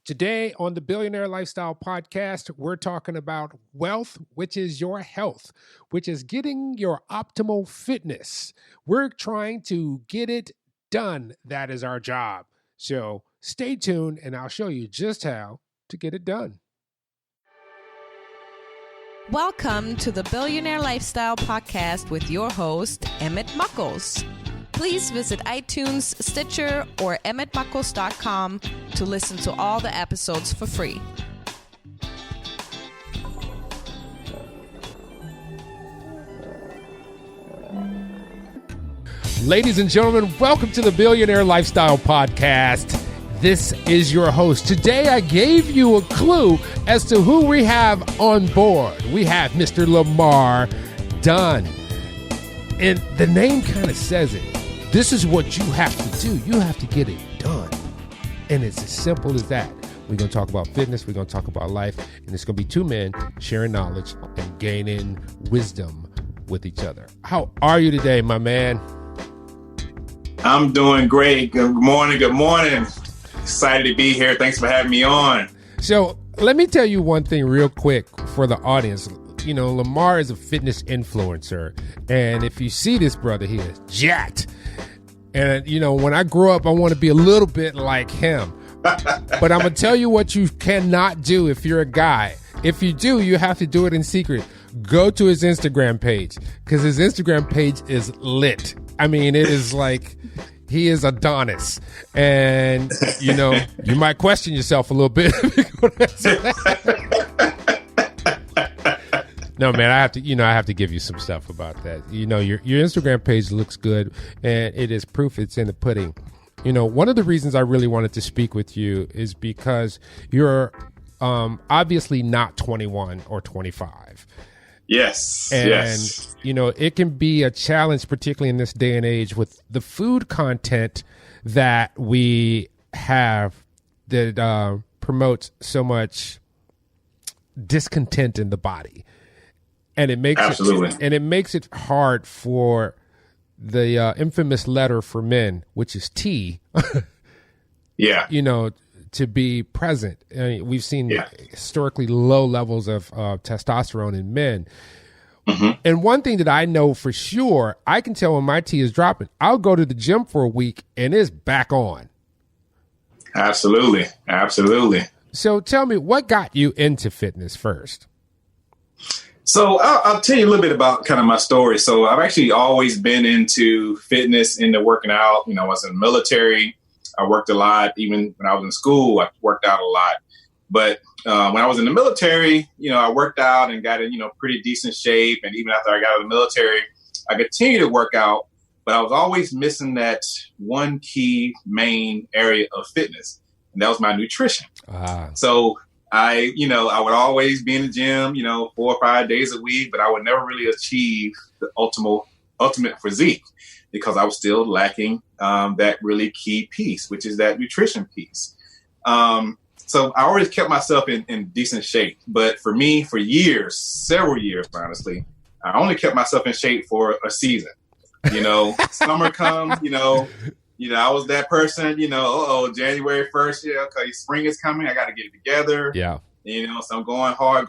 Today on the Billionaire Lifestyle Podcast, we're talking about wealth, which is your health, which is getting your optimal fitness. We're trying to get it done. That is our job. So stay tuned and I'll show you just how to get it done. Welcome to the Billionaire Lifestyle Podcast with your host, Emmett Muckles. Please visit iTunes, Stitcher, or emmettmuckles.com to listen to all the episodes for free. Ladies and gentlemen, welcome to the Billionaire Lifestyle Podcast. This is your host. Today I gave you a clue as to who we have on board. We have Mr. Lamar Dunn. And the name kind of says it. This is what you have to do. You have to get it done. And it's as simple as that. We're going to talk about fitness. We're going to talk about life. And it's going to be two men sharing knowledge and gaining wisdom with each other. How are you today, my man? I'm doing great. Good morning. Good morning. Excited to be here. Thanks for having me on. So let me tell you one thing real quick for the audience. You know, Lamar is a fitness influencer. And if you see this brother, he is jacked. And, you know, when I grow up, I want to be a little bit like him. But I'm going to tell you what you cannot do if you're a guy. If you do, you have to do it in secret. Go to his Instagram page because his Instagram page is lit. I mean, it is like he is Adonis. And, you know, you might question yourself a little bit. No, man, I have to give you some stuff about that. You know, your Instagram page looks good, and it is proof it's in the pudding. You know, one of the reasons I really wanted to speak with you is because you're obviously not 21 or 25. Yes, and, yes. You know, it can be a challenge, particularly in this day and age, with the food content that we have that promotes so much discontent in the body. And it makes it hard for the infamous letter for men, which is T. Yeah. You know, to be present. I mean, we've seen historically low levels of testosterone in men. Mm-hmm. And one thing that I know for sure, I can tell when my T is dropping. I'll go to the gym for a week and it's back on. Absolutely. Absolutely. So tell me, what got you into fitness first? So I'll tell you a little bit about kind of my story. So I've actually always been into fitness, into working out. You know, I was in the military. I worked a lot. Even when I was in school, I worked out a lot. But when I was in the military, you know, I worked out and got in, you know, pretty decent shape. And even after I got out of the military, I continued to work out. But I was always missing that one key main area of fitness. And that was my nutrition. So I would always be in the gym, you know, 4 or 5 days a week, but I would never really achieve the ultimate physique because I was still lacking that really key piece, which is that nutrition piece. So I always kept myself in decent shape. But for me, for years, several years, honestly, I only kept myself in shape for a season. You know, summer comes, you know, I was that person, you know, January 1st, okay, spring is coming. I got to get it together. Yeah. You know, so I'm going hard,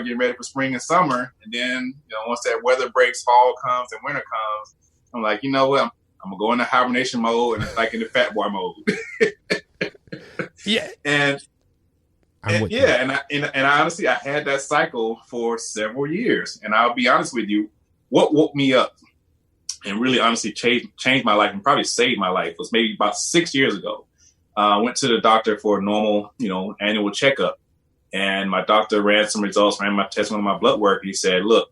getting ready for spring and summer. And then, you know, once that weather breaks, fall comes and winter comes, I'm like, you know what? I'm going to go into hibernation mode and like in the fat boy mode. Yeah. And honestly, I had that cycle for several years. And I'll be honest with you, what woke me up and really honestly changed my life and probably saved my life was maybe about 6 years ago. I went to the doctor for a normal, you know, annual checkup. And my doctor ran some results, ran my test, one of my blood work. He said, look,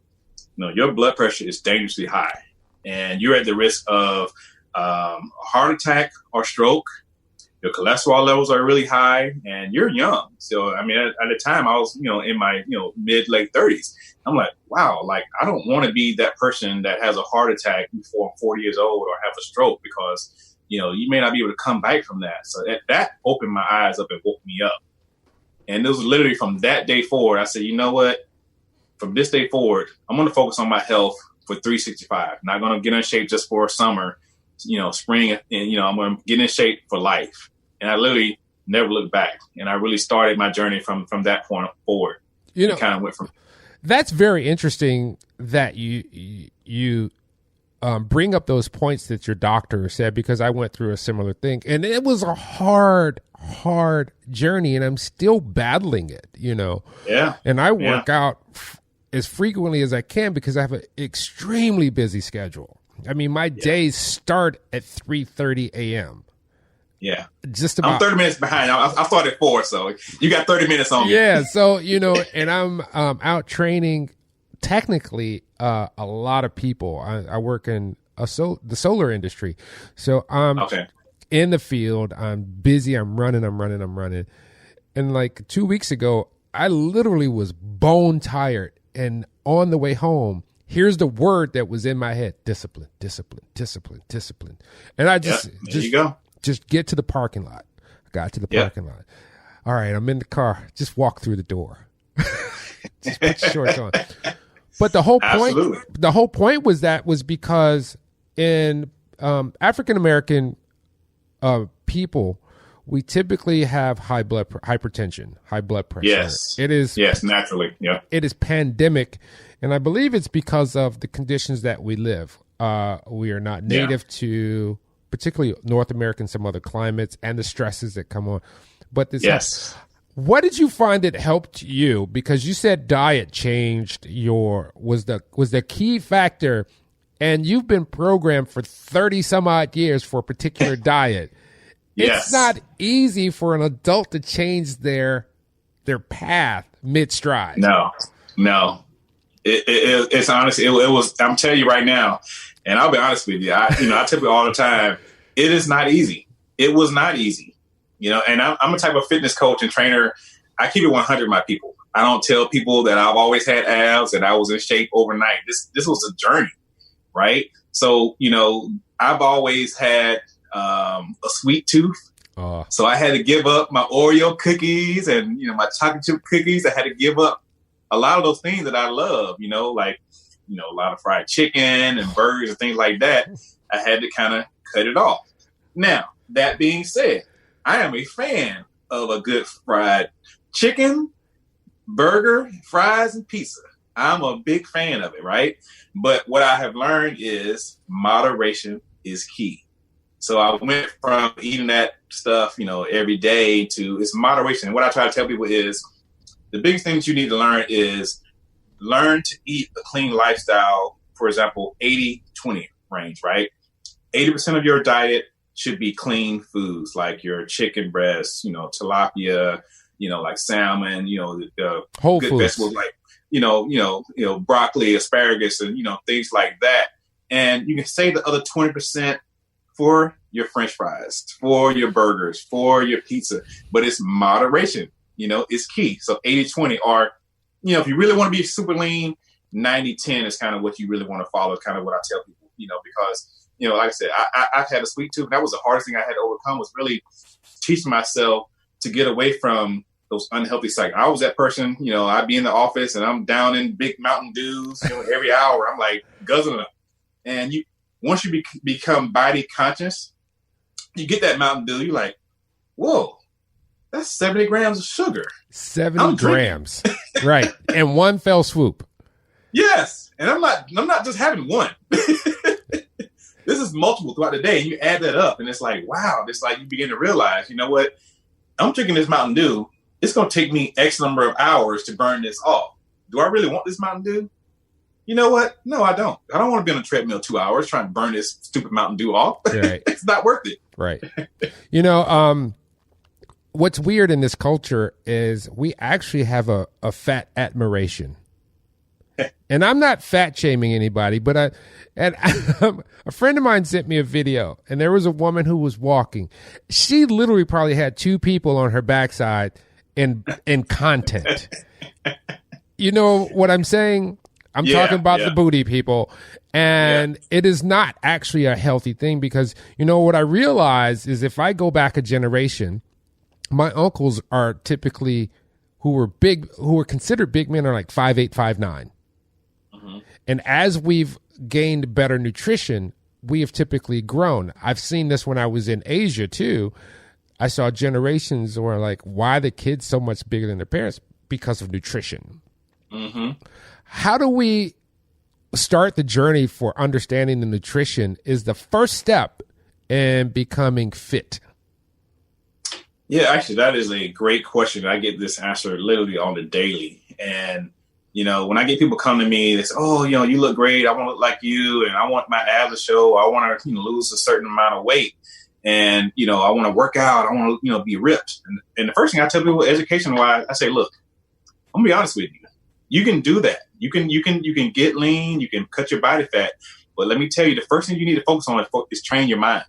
you know, your blood pressure is dangerously high and you're at the risk of a heart attack or stroke. Your cholesterol levels are really high and you're young. So, I mean, at the time I was, you know, in my, you know, late 30s. I'm like, wow, like, I don't want to be that person that has a heart attack before I'm 40 years old or have a stroke because, you know, you may not be able to come back from that. So that opened my eyes up and woke me up. And it was literally from that day forward, I said, you know what? From this day forward, I'm going to focus on my health for 365. Not going to get in shape just for summer, you know, spring, and, you know, I'm going to get in shape for life. And I literally never looked back. And I really started my journey from that point forward. You know, kind of went from. That's very interesting that you bring up those points that your doctor said, because I went through a similar thing, and it was a hard journey, and I'm still battling it, you know? Yeah. And I work out as frequently as I can because I have an extremely busy schedule. I mean, my days start at 3:30 a.m. Yeah. Just about. I'm 30 minutes behind. I started at 4, so you got 30 minutes on me. Yeah. So, you know, and I'm out training technically a lot of people. I work in the solar industry. So I'm in the field. I'm busy. I'm running. And like 2 weeks ago, I literally was bone tired. And on the way home, here's the word that was in my head: discipline. And I just get to the parking lot. I got to the parking lot. All right, I'm in the car. Just walk through the door. Just put your shorts on. But the whole point was because in African American people, we typically have hypertension, high blood pressure. Yes. It is. Yes, naturally. Yeah. It is pandemic, and I believe it's because of the conditions that we live. We are not native to particularly North America and some other climates, and the stresses that come on. But this what did you find that helped you? Because you said diet changed was the key factor, and you've been programmed for 30 some odd years for a particular diet. It's not easy for an adult to change their path mid-stride. No. It's honestly, it was, I'm telling you right now, and I'll be honest with you, I tell you all the time, it is not easy. It was not easy, you know, and I'm a type of fitness coach and trainer. I keep it 100 with my people. I don't tell people that I've always had abs and I was in shape overnight. This was a journey, right? So, you know, I've always had a sweet tooth. So I had to give up my Oreo cookies and, you know, my chocolate chip cookies. I had to give up a lot of those things that I love, you know, like, you know, a lot of fried chicken and burgers and things like that. I had to kind of cut it off. Now, that being said, I am a fan of a good fried chicken, burger, fries, and pizza. I'm a big fan of it, right? But what I have learned is moderation is key. So I went from eating that stuff, you know, every day to it's moderation. And what I try to tell people is the biggest thing that you need to learn is learn to eat a clean lifestyle. For example, 80-20 range, right? 80% of your diet should be clean foods like your chicken breasts, you know, tilapia, you know, like salmon, you know, the whole good foods. Vegetables like, you know, broccoli, asparagus, and, you know, things like that. And you can save the other 20% for your French fries, for your burgers, for your pizza. But it's moderation, you know, is key. So 80-20 are, you know, if you really want to be super lean, 90-10 is kind of what you really want to follow, kind of what I tell people, you know, because, you know, like I said, I've had a sweet tooth. That was the hardest thing I had to overcome, was really teaching myself to get away from those unhealthy cycles. I was that person, you know, I'd be in the office and I'm down in big Mountain Dews, you know, every hour I'm like guzzling them. And once you become body conscious, you get that Mountain Dew, you're like, whoa, that's 70 grams of sugar. 70 grams. Right. And one fell swoop. Yes. And I'm not just having one. This is multiple throughout the day. And you add that up and it's like, wow, it's like you begin to realize, you know what? I'm drinking this Mountain Dew. It's going to take me X number of hours to burn this off. Do I really want this Mountain Dew? You know what? No, I don't. I don't want to be on a treadmill 2 hours trying to burn this stupid Mountain Dew off. Right. It's not worth it. Right. You know, what's weird in this culture is we actually have a fat admiration. And I'm not fat shaming anybody, but a friend of mine sent me a video, and there was a woman who was walking. She literally probably had 2 people on her backside in content. You know what I'm saying? I'm talking about the booty people, and it is not actually a healthy thing, because, you know, what I realize is if I go back a generation, my uncles are typically who were considered big men are like 5'8", 5'9". And as we've gained better nutrition, we have typically grown. I've seen this when I was in Asia too. I saw generations where like, why are the kids so much bigger than their parents? Because of nutrition. Mm-hmm. How do we start the journey for understanding the nutrition is the first step in becoming fit? Yeah, actually, that is a great question. I get this answer literally on the daily. And, when I get people come to me, they say, oh, you look great. I want to look like you. And I want my abs to show. I want to, lose a certain amount of weight. And, I want to work out. I want to, be ripped. And the first thing I tell people education-wise, I say, look, I'm going to be honest with you. You can do that. You can get lean. You can cut your body fat. But let me tell you, the first thing you need to focus on is train your mind.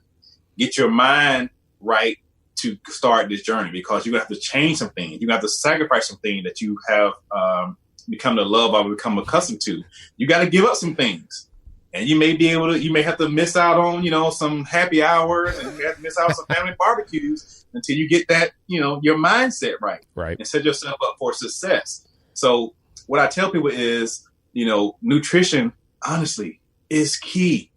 Get your mind right to start this journey, because you're going to have to change some things. You're going to have to sacrifice some things that you have become to love or become accustomed to. You got to give up some things. And you may have to miss out on, some happy hours, and you have to miss out on some family barbecues until you get that, your mindset right. Right. And set yourself up for success. So what I tell people is, nutrition, honestly, is key.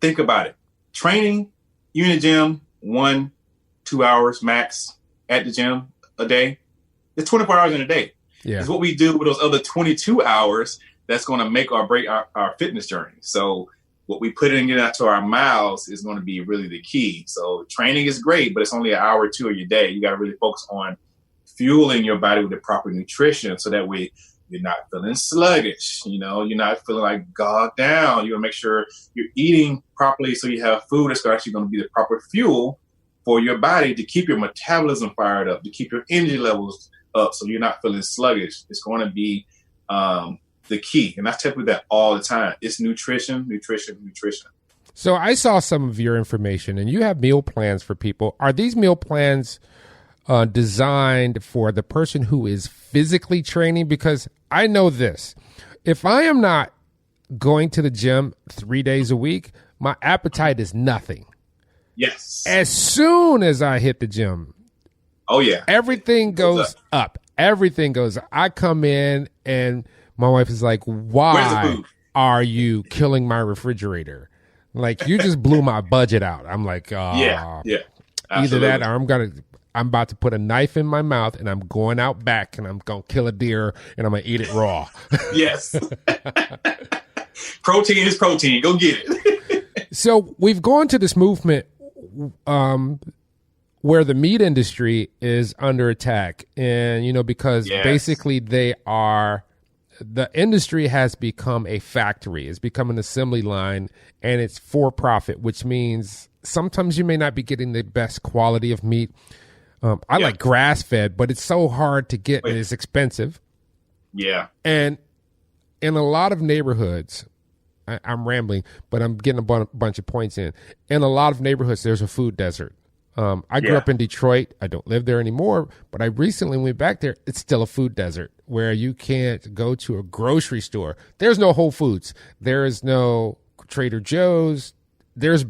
Think about it. Training, you in the gym, 1-2 hours max at the gym a day. It's 24 hours in a day. Yeah. It's what we do with those other 22 hours that's going to make or break our fitness journey. So what we put in into our mouths is going to be really the key. So training is great, but it's only an hour or two of your day. You got to really focus on fueling your body with the proper nutrition, so that way you're not feeling sluggish. You're not feeling like bogged down. You want to make sure you're eating properly, so you have food that's actually going to be the proper fuel for your body to keep your metabolism fired up, to keep your energy levels up, so you're not feeling sluggish. It's going to be the key. And I tell people that all the time. It's nutrition, nutrition, nutrition. So I saw some of your information, and you have meal plans for people. Are these meal plans designed for the person who is physically training? Because I know this. If I am not going to the gym 3 days a week, my appetite is nothing. Yes. As soon as I hit the gym, oh yeah, everything goes up. Everything goes up. I come in and my wife is like, why are you killing my refrigerator? Like, you just blew my budget out. I'm like, yeah. Either that or I'm about to put a knife in my mouth and I'm going out back and I'm going to kill a deer and I'm going to eat it raw. Yes. Protein is protein. Go get it. So we've gone to this movement where the meat industry is under attack. And, because basically the industry has become a factory. It's become an assembly line, and it's for profit, which means sometimes you may not be getting the best quality of meat. I like grass fed, but it's so hard to get and it's expensive. Yeah. And in a lot of neighborhoods, I'm rambling, but I'm getting a bunch of points in. In a lot of neighborhoods, there's a food desert. I grew up in Detroit. I don't live there anymore, but I recently went back there. It's still a food desert where you can't go to a grocery store. There's no Whole Foods. There is no Trader Joe's. There's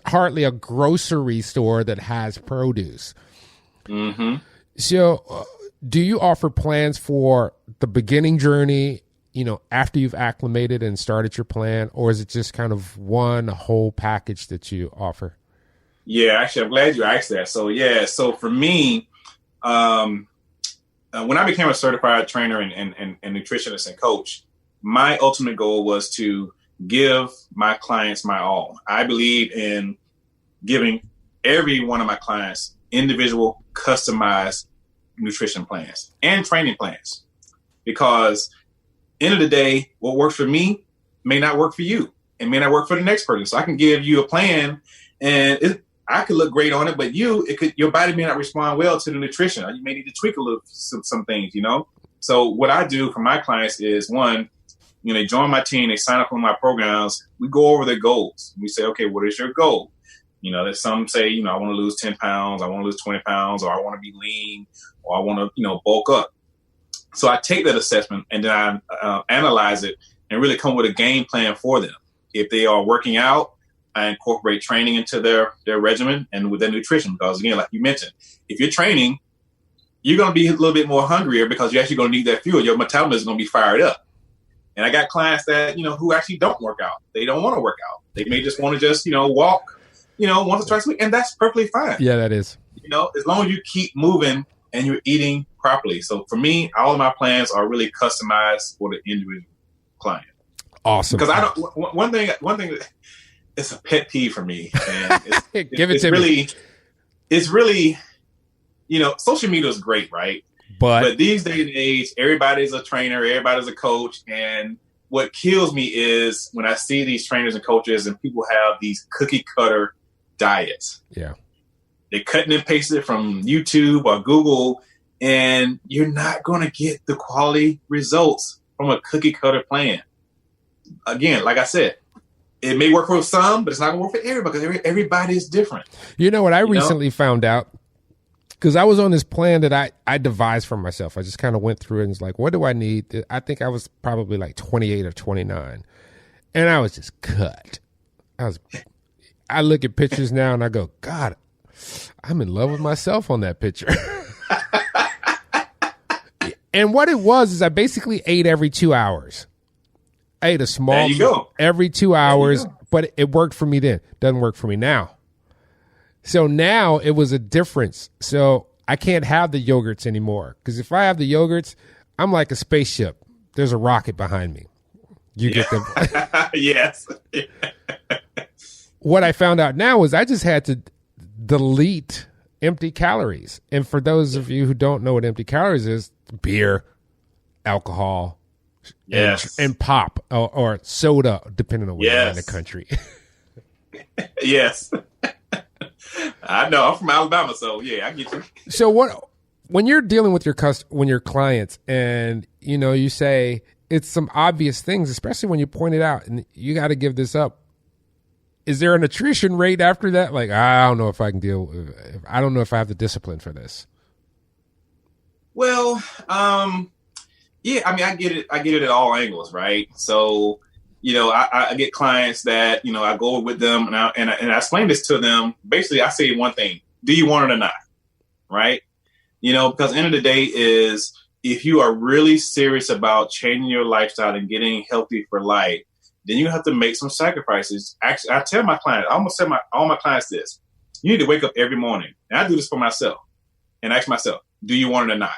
hardly a grocery store that has produce. Mm-hmm. So do you offer plans for the beginning journey, after you've acclimated and started your plan, or is it just kind of one whole package that you offer? Yeah, actually, I'm glad you asked that. So for me, when I became a certified trainer and nutritionist and coach, my ultimate goal was to give my clients my all. I believe in giving every one of my clients individual, customized nutrition plans and training plans, because end of the day, what works for me may not work for you and may not work for the next person. So I can give you a plan and I could look great on it, but your body may not respond well to the nutrition. Or you may need to tweak some things, So what I do for my clients is, one, they join my team, they sign up on my programs. We go over their goals. We say, okay, what is your goal? There's some say, I want to lose 10 pounds, I want to lose 20 pounds, or I want to be lean, or I want to, bulk up. So I take that assessment and then I analyze it and really come with a game plan for them. If they are working out, I incorporate training into their regimen and with their nutrition, because again, like you mentioned, if you're training, you're going to be a little bit more hungrier because you're actually going to need that fuel. Your metabolism is going to be fired up. And I got clients that, who actually don't work out. They don't want to work out. They may just want to walk, once or twice a week, and that's perfectly fine. Yeah, that is. As long as you keep moving and you're eating properly. So for me, all of my plans are really customized for the individual client. Awesome. Because I don't. One thing. It's a pet peeve for me. And Give it to me. It's really, social media is great, right? But these days and age, everybody's a trainer, everybody's a coach, and what kills me is when I see these trainers and coaches and people have these cookie cutter diets. Yeah. They cut and paste it from YouTube or Google, and you're not going to get the quality results from a cookie cutter plan. Again, like I said, it may work for some, but it's not going to work for everybody because everybody is different. You know what I recently found out? Because I was on this plan that I devised for myself. I just kind of went through it and was like, what do I need? I think I was probably like 28 or 29. And I was just cut. I look at pictures now and I go, God, I'm in love with myself on that picture. And what it was is I basically ate every 2 hours. I ate a small meal every 2 hours, but it worked for me then. Doesn't work for me now. So now it was a difference. So I can't have the yogurts anymore because if I have the yogurts, I'm like a spaceship. There's a rocket behind me. You get them. Yes. What I found out now is I just had to delete empty calories. And for those of you who don't know what empty calories is, beer, alcohol, and pop or soda, depending on where you're in the country. Yes. I know. I'm from Alabama, so yeah, I get you. So when you're dealing with your clients and you say it's some obvious things, especially when you point it out and you got to give this up, is there an attrition rate after that? Like, I don't know if I can I don't know if I have the discipline for this. Well, yeah, I mean, I get it at all angles, right? So, I get clients that, I go with them and I explain this to them. Basically, I say one thing: do you want it or not? Right? Because at the end of the day is if you are really serious about changing your lifestyle and getting healthy for life, then you have to make some sacrifices. Actually, I tell my clients, I almost tell all my clients this: you need to wake up every morning, and I do this for myself, and ask myself, do you want it or not?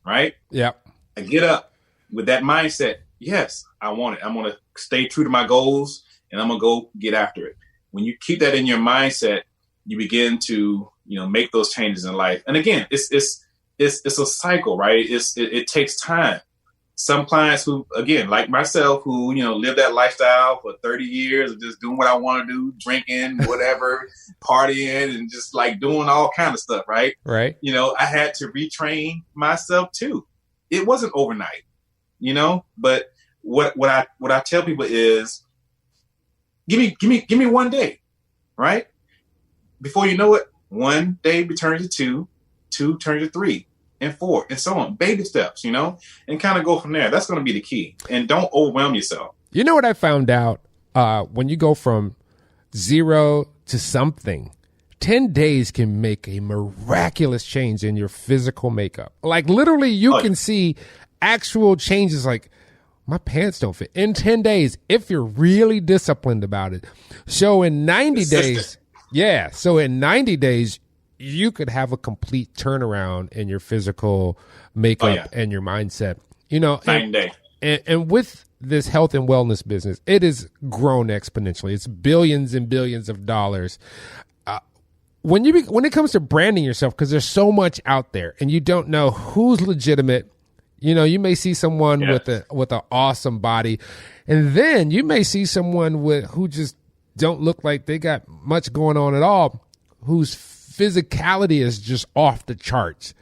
Right? Yeah. I get up with that mindset. Yes, I want it. I'm going to stay true to my goals and I'm going to go get after it. When you keep that in your mindset, you begin to, make those changes in life. And again, it's a cycle, right? It takes time. Some clients who, again, like myself, who, live that lifestyle for 30 years of just doing what I want to do, drinking, whatever, partying, and just like doing all kind of stuff, right? Right. I had to retrain myself too. It wasn't overnight, but what I tell people is give me 1 day, right? Before you know it, 1 day turns to 2 turns to 3 and 4 and so on. Baby steps, and kind of go from there. That's going to be the key. And don't overwhelm yourself. You know what I found out? When you go from 0 to something, 10 days can make a miraculous change in your physical makeup. Like literally you can see actual changes like my pants don't fit in 10 days if you're really disciplined about it. So in 90 days, in 90 days, you could have a complete turnaround in your physical makeup and your mindset. 9 days. And with this health and wellness business, it has grown exponentially. It's billions and billions of dollars. When it comes to branding yourself, because there's so much out there and you don't know who's legitimate, you may see someone with an awesome body, and then you may see someone who just don't look like they got much going on at all, whose physicality is just off the charts.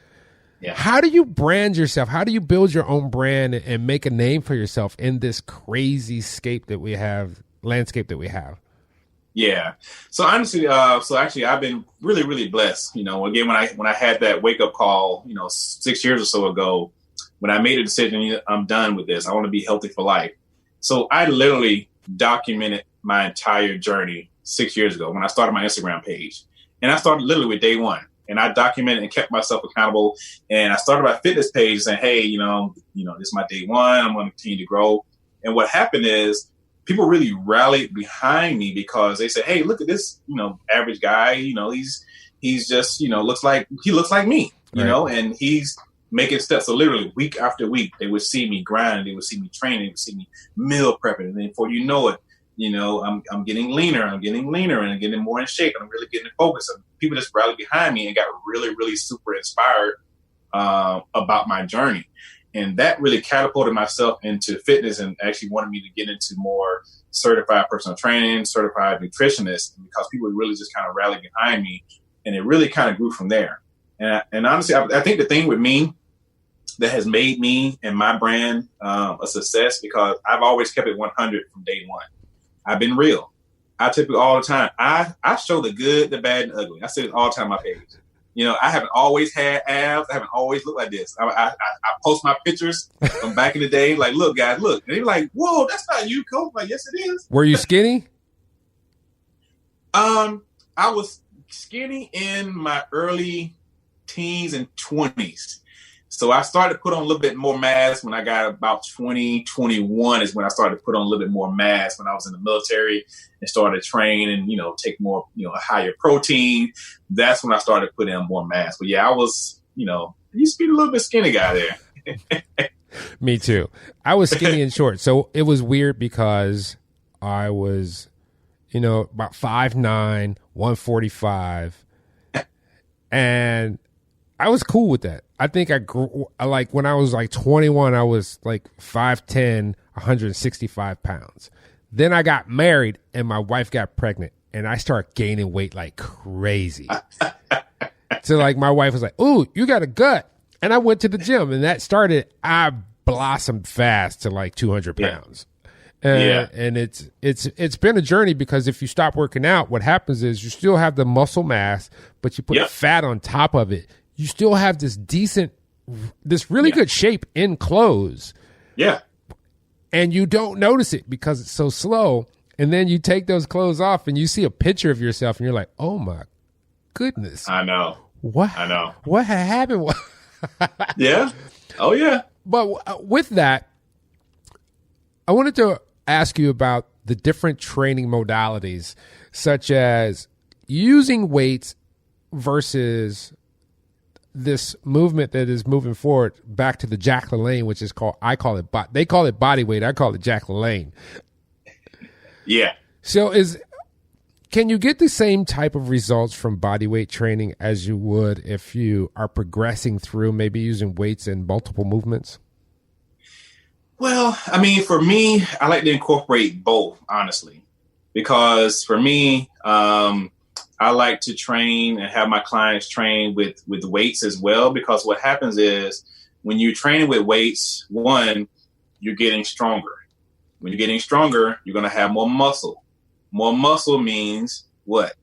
Yeah. How do you brand yourself? How do you build your own brand and make a name for yourself in this crazy landscape that we have? Yeah. So honestly, actually, I've been really, really blessed. Again, when I had that wake up call, 6 years or so ago, when I made a decision, I'm done with this. I want to be healthy for life. So I literally documented my entire journey 6 years ago when I started my Instagram page, and I started literally with day one. And I documented and kept myself accountable. And I started my fitness page saying, hey, this is my day one. I'm going to continue to grow. And what happened is, people really rallied behind me because they said, "Hey, look at this, average guy. He's just, looks like me, and he's making steps." So literally week after week, they would see me grind, they would see me training, they would see me meal prepping, and then before you know it, I'm getting leaner, and I'm getting more in shape, and I'm really getting focused. And people just rallied behind me and got really, really super inspired about my journey. And that really catapulted myself into fitness and actually wanted me to get into more certified personal training, certified nutritionist, because people really just kind of rallied behind me. And it really kind of grew from there. And honestly, I think the thing with me that has made me and my brand a success, because I've always kept it 100 from day one. I've been real. I tell people all the time, I show the good, the bad, and the ugly. I say it all the time on my page. I haven't always had abs. I haven't always looked like this. I post my pictures from back in the day, like, look, guys, look. And they're like, whoa, that's not you, Coach. Like, yes, it is. Were you skinny? I was skinny in my early teens and 20s. So I started to put on a little bit more mass when I got about 21 is when I started to put on a little bit more mass when I was in the military and started to train and, take more, higher protein. That's when I started to put in more mass. But yeah, I was, I used to be a little bit skinny guy there. Me too. I was skinny and short. So it was weird because I was, about 5'9", 145. And I was cool with that. I think I grew, like when I was like 21, I was like 5'10", 165 pounds. Then I got married and my wife got pregnant and I started gaining weight like crazy. So like my wife was like, "Ooh, you got a gut." And I went to the gym and I blossomed fast to like 200 pounds. And it's been a journey because if you stop working out, what happens is you still have the muscle mass, but you put fat on top of it. You still have this really good shape in clothes. Yeah. And you don't notice it because it's so slow. And then you take those clothes off and you see a picture of yourself and you're like, oh my goodness. I know. What? I know. What had happened? Yeah. Oh, yeah. But with that, I wanted to ask you about the different training modalities, such as using weights versus this movement that is moving forward back to the Jack LaLanne, which is they call it body weight. I call it Jack LaLanne. Yeah. So can you get the same type of results from body weight training as you would if you are progressing through maybe using weights in multiple movements? Well, I mean, for me, I like to incorporate both, honestly, because for me, I like to train and have my clients train with weights as well, because what happens is when you're training with weights, one, you're getting stronger. When you're getting stronger, you're going to have more muscle. More muscle means what?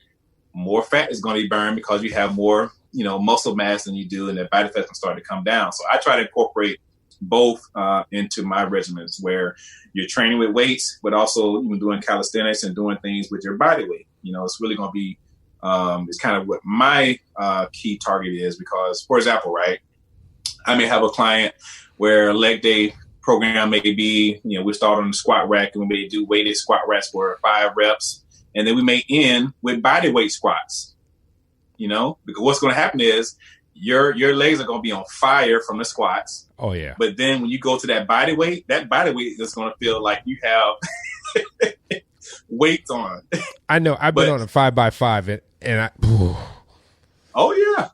More fat is going to be burned because you have more, muscle mass than you do, and the body fat can start to come down. So I try to incorporate both into my regimens where you're training with weights, but also even doing calisthenics and doing things with your body weight. It's really going to be it's kind of what my key target is, because, for example, right, I may have a client where leg day program may be, we start on the squat rack and we may do weighted squat racks for 5 reps. And then we may end with body weight squats, because what's going to happen is your legs are going to be on fire from the squats. Oh, yeah. But then when you go to that body weight is going to feel like you have weights on. I know. I've been on a 5x5 and I. Oh yeah.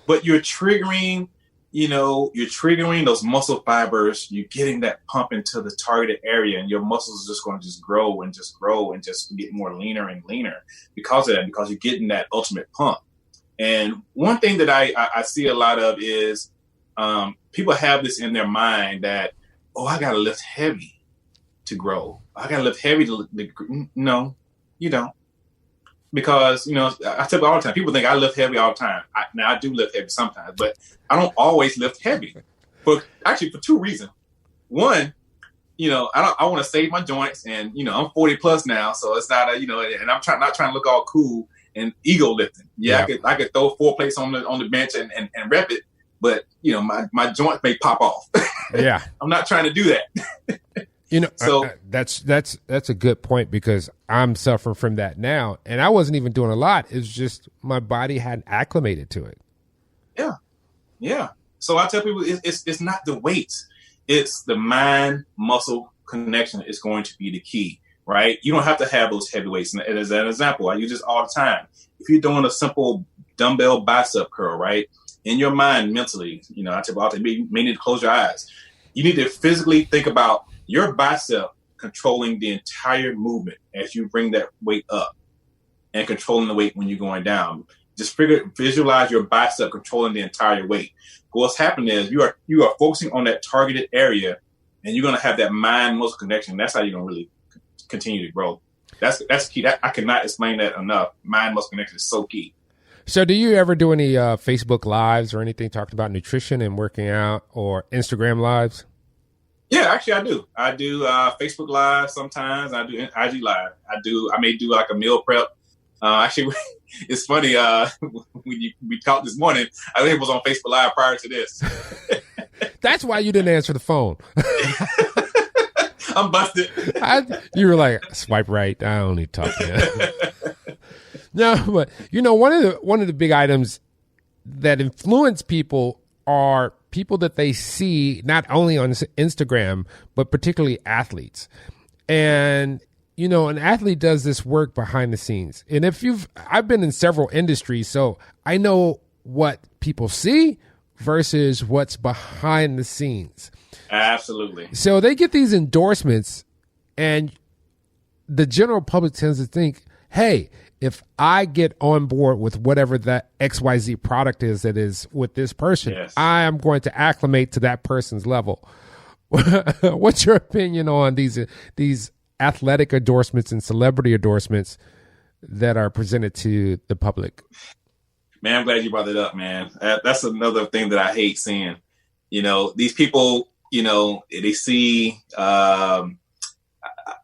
But you're triggering those muscle fibers. You're getting that pump into the targeted area, and your muscles are just going to just grow and just get more leaner and leaner because of that, because you're getting that ultimate pump. And one thing that I see a lot of is people have this in their mind that, I got to lift heavy to grow. I got to lift heavy to no, you don't. Because, I tell you all the time, people think I lift heavy all the time. Now, I do lift heavy sometimes, but I don't always lift heavy. For 2 reasons. One, I want to save my joints, and, I'm 40 plus now, so it's not and I'm not trying to look all cool and ego lifting. Yeah. I could throw 4 plates on the bench and rep it, but, my joints may pop off. Yeah. I'm not trying to do that. You know, So that's a good point, because I'm suffering from that now, and I wasn't even doing a lot. It's just my body hadn't acclimated to it. yeah, yeah. So I tell people it's not the weights, it's the mind muscle connection is going to be the key, right? You don't have to have those heavy weights. And as an example, I use this all the time. If you're doing a simple dumbbell bicep curl, right? In your mind, mentally, you know, I tell people, you may need to close your eyes. You need to physically think about your bicep controlling the entire movement as you bring that weight up, and controlling the weight when you're going down. Just visualize your bicep controlling the entire weight. But what's happening is you are focusing on that targeted area, and you're going to have that mind muscle connection. That's how you're going to really continue to grow. That's key. I cannot explain that enough. Mind muscle connection is so key. So do you ever do any Facebook Lives or anything talking about nutrition and working out, or Instagram Lives? Yeah, actually, I do. I do Facebook Live sometimes. I do IG Live. I may do like a meal prep. Actually, it's funny. We talked this morning, I think it was on Facebook Live prior to this. That's why you didn't answer the phone. I'm busted. You were like, swipe right. I don't need to talk to you. No, but you know, one of the big items that influence people are people that they see not only on Instagram, but particularly athletes. And, you know, an athlete does this work behind the scenes. And I've been in several industries, so I know what people see versus what's behind the scenes. Absolutely. So they get these endorsements, and the general public tends to think, hey, if I get on board with whatever that XYZ product is that is with this person, yes, I am going to acclimate to that person's level. What's your opinion on these athletic endorsements and celebrity endorsements that are presented to the public? Man, I'm glad you brought it up, man. That's another thing that I hate seeing. You know, these people, you know, they see,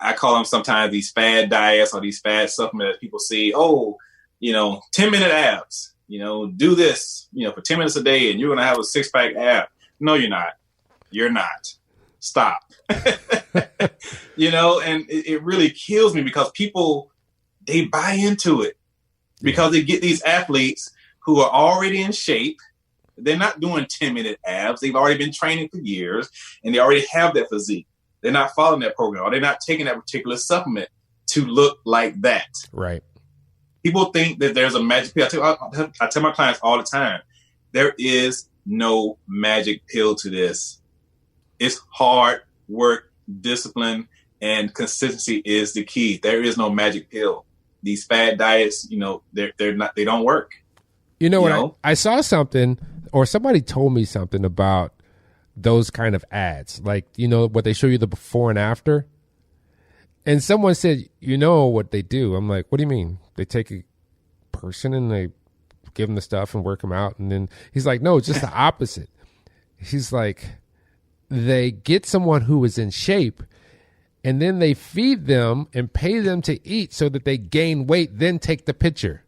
I call them sometimes these fad diets or these fad supplements. People see, 10-minute abs, you know, do this, you know, for 10 minutes a day and you're going to have a 6-pack ab. No, you're not. You're not. Stop. You know, and it really kills me because people, they buy into it because they get these athletes who are already in shape. They're not doing 10-minute abs. They've already been training for years and they already have that physique. They're not following that program, or they're not taking that particular supplement to look like that. Right. People think that there's a magic pill. I tell my clients all the time, there is no magic pill to this. It's hard work, discipline, and consistency is the key. There is no magic pill. These fad diets, you know, they don't work. You know what? I saw something, or somebody told me something about those kind of ads, like, you know, what they show you the before and after. And someone said, you know what they do? I'm like, what do you mean? They take a person and they give them the stuff and work them out. And then he's like, no, it's just the opposite. He's like, they get someone who is in shape and then they feed them and pay them to eat so that they gain weight, then take the picture.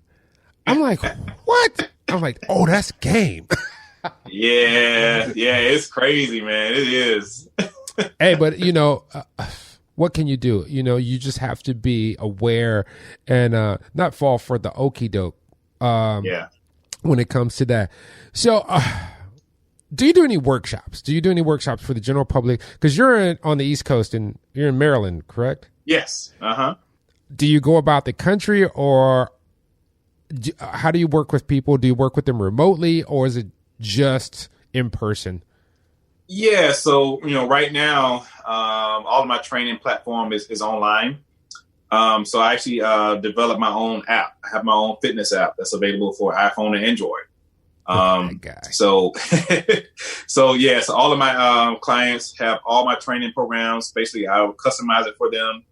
I'm like, what? I'm like, oh, that's game. Yeah, it's crazy, man. It is. Hey, but you know, what can you do? You know, you just have to be aware and not fall for the okie doke. When it comes to that. So, do you do any workshops? Do you do any workshops for the general public? Because you're on the East Coast and you're in Maryland, correct? Yes. Do you go about the country, or how do you work with people? Do you work with them remotely, or is it just in person? Yeah, so you know, right now, all of my training platform is online. So I actually developed my own app. I have my own fitness app that's available for iPhone and Android. So all of my clients have all my training programs. Basically, I will customize it for them,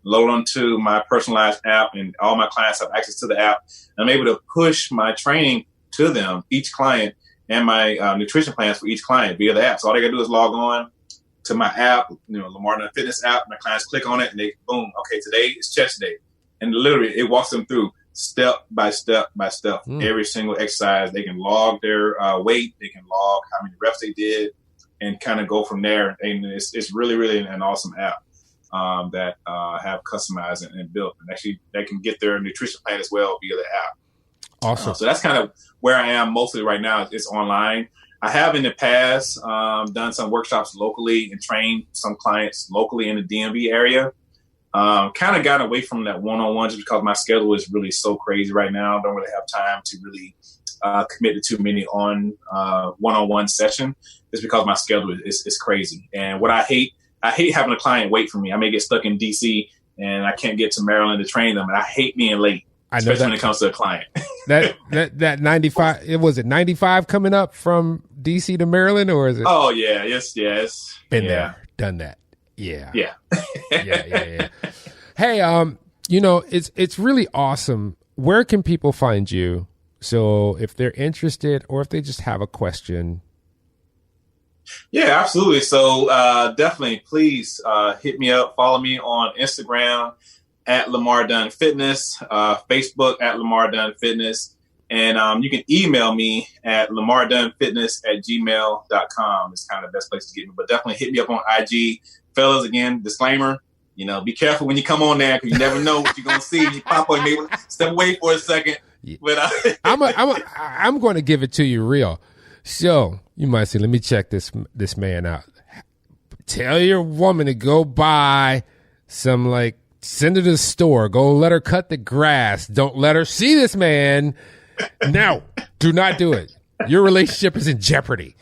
load onto my personalized app, and all my clients have access to the app. I'm able to push my training to them, each client, and my nutrition plans for each client via the app. So all they got to do is log on to my app, you know, Lamar Dunn Fitness app. My clients click on it and they, boom, okay, today is chest day. And literally it walks them through step by step by step, every single exercise. They can log their weight. They can log how many reps they did and kind of go from there. And it's really, really an awesome app. that have customized and built, and actually they can get their nutrition plan as well via the app. Awesome. So that's kind of where I am mostly right now. It's online. I have in the past done some workshops locally and trained some clients locally in the DMV area. Kind of got away from that one-on-one just because my schedule is really so crazy right now. I don't really have time to really commit to too many one-on-one session just because my schedule is crazy. And what I hate having a client wait for me. I may get stuck in DC and I can't get to Maryland to train them. And I hate being late, especially when it comes to a client. that 95, was it 95 coming up from DC to Maryland, or is it? Oh yeah. Yes. Been there, done that. Yeah. Yeah. Yeah. Hey, it's really awesome. Where can people find you? So if they're interested or if they just have a question. Yeah, absolutely. So definitely, please hit me up. Follow me on Instagram at Lamar Dunn Fitness, Facebook at Lamar Dunn Fitness. And you can email me at lamardunnfitness@gmail.com. It's kind of the best place to get me. But definitely hit me up on IG. Fellas, again, disclaimer, be careful when you come on there because you never know what you're going to see. You pop on, maybe step away for a second. Yeah. But I'm going to give it to you real. So you might say, let me check this man out. Tell your woman to go buy some, send her to the store. Go let her cut the grass. Don't let her see this man. No, do not do it. Your relationship is in jeopardy.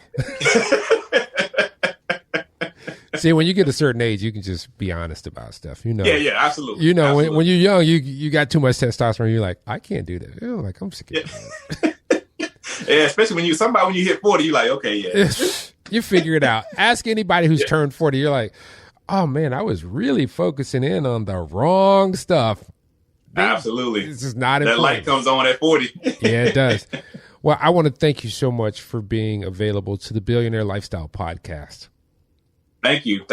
See, when you get a certain age, you can just be honest about stuff. Yeah, absolutely. Absolutely. When when you're young, you got too much testosterone. You're like, I can't do that. I'm sick of it. Yeah, especially when you hit 40, you're like, okay, yeah. You figure it out. Ask anybody who's turned 40. You're like, oh man, I was really focusing in on the wrong stuff. Absolutely. This is not that important. light comes on at 40. Yeah, it does. Well, I want to thank you so much for being available to the Billionaire Lifestyle Podcast. Thank you.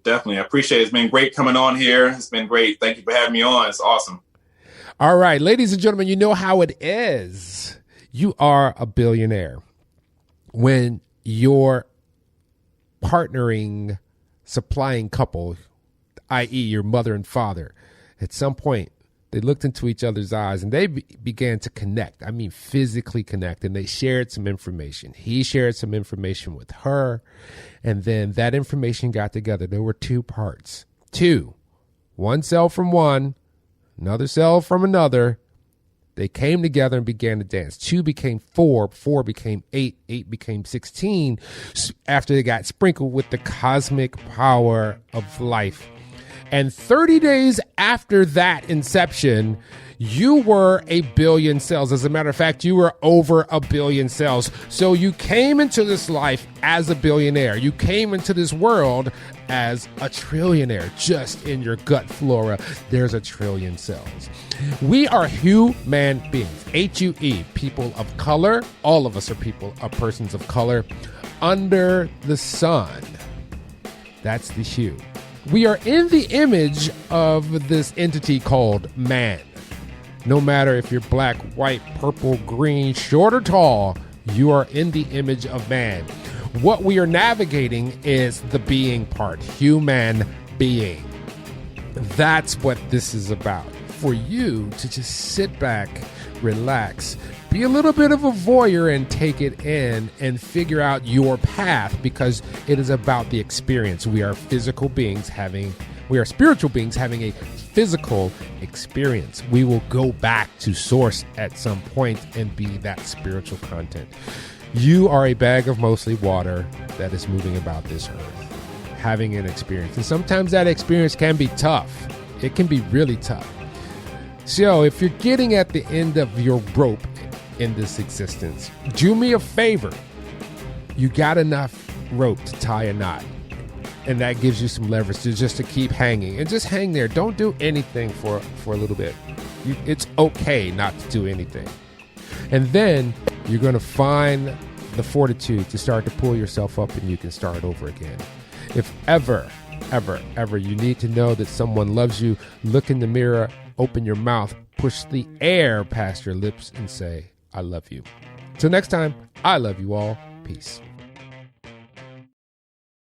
Definitely. I appreciate it. It's been great coming on here. It's been great. Thank you for having me on. It's awesome. All right, ladies and gentlemen, you know how it is. You are a billionaire when your partnering, supplying couple, i.e. your mother and father, at some point, they looked into each other's eyes and they began to connect. I mean, physically connect. And they shared some information. He shared some information with her. And then that information got together. There were two parts. One cell from one, another cell from another. They came together and began to dance. 2 became 4, 4 became 8, 8 became 16 after they got sprinkled with the cosmic power of life. And 30 days after that inception, you were 1 billion cells. As a matter of fact, you were over 1 billion cells. So you came into this life as a billionaire. You came into this world as a trillionaire. Just in your gut flora, there's 1 trillion cells. We are human beings, H-U-E, people of color. All of us are persons of color under the sun. That's the hue. We are in the image of this entity called man. No matter if you're black, white, purple, green, short or tall, you are in the image of man. What we are navigating is the being part, human being. That's what this is about. For you to just sit back, relax, be a little bit of a voyeur and take it in and figure out your path, because it is about the experience. We are spiritual beings having a physical experience. We will go back to source at some point and be that spiritual content. You are a bag of mostly water that is moving about this earth, having an experience. And sometimes that experience can be tough. It can be really tough. So if you're getting at the end of your rope in this existence, do me a favor. You got enough rope to tie a knot. And that gives you some leverage to keep hanging. And just hang there. Don't do anything for a little bit. It's okay not to do anything. And then you're going to find the fortitude to start to pull yourself up and you can start over again. If ever you need to know that someone loves you, look in the mirror, open your mouth, push the air past your lips and say, I love you. Till next time, I love you all. Peace.